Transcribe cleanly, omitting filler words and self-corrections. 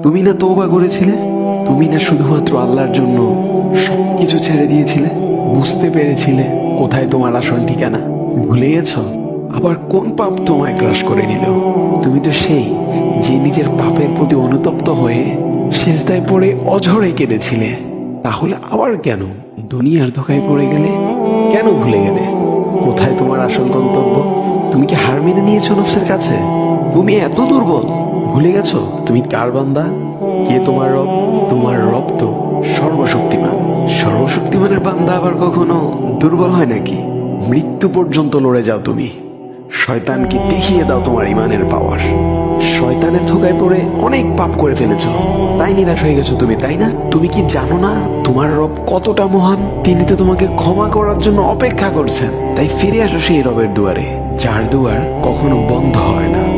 তুমি না তওবা করেছিলে? তুমি না শুধুমাত্র আল্লাহর জন্য সবকিছু ছেড়ে দিয়েছিলে? বুঝতে পেরেছিলে কোথায় তোমার আসল ঠিকানা? ভুলে গেছো? আবার কোন পাপ তোমায় গ্রাস করে নিল? তুমি তো সেই যে নিজের পাপের প্রতি অনুতপ্ত হয়ে সিজদায় পড়ে অঝরে কেঁদেছিলে। তাহলে আবার কেন দুনিয়ার ধোকায় পড়ে গেলে? কেন ভুলে গেলে কোথায় তোমার আসল গন্তব্য? তুমি কি হার মেনে নিয়েছো নফসের কাছে? তুমি এত দুর্বল, ভুলে গেছো তুমি কার বান্দা? কে তোমার রব? তোমার রব তো সর্বশক্তিমান। সর্বশক্তিমানের বান্দা আবার কখনো দুর্বল হয় নাকি? মৃত্যু পর্যন্ত লড়ে যাও তুমি। শয়তানকে দেখিয়ে দাও তোমার ইমানের পাওয়ার। শয়তানের ধোকায় পড়ে অনেক পাপ করে ফেলেছো, তাই নিরাশ হয়ে গেছো তুমি, তাই না? তুমি কি জানো না তোমার রব কতটা মহান? তিনি তো তোমাকে ক্ষমা করার জন্য অপেক্ষা করছেন। তাই ফিরে আসো সেই রবের দুয়ারে, যার দুয়ার কখনো বন্ধ হয় না।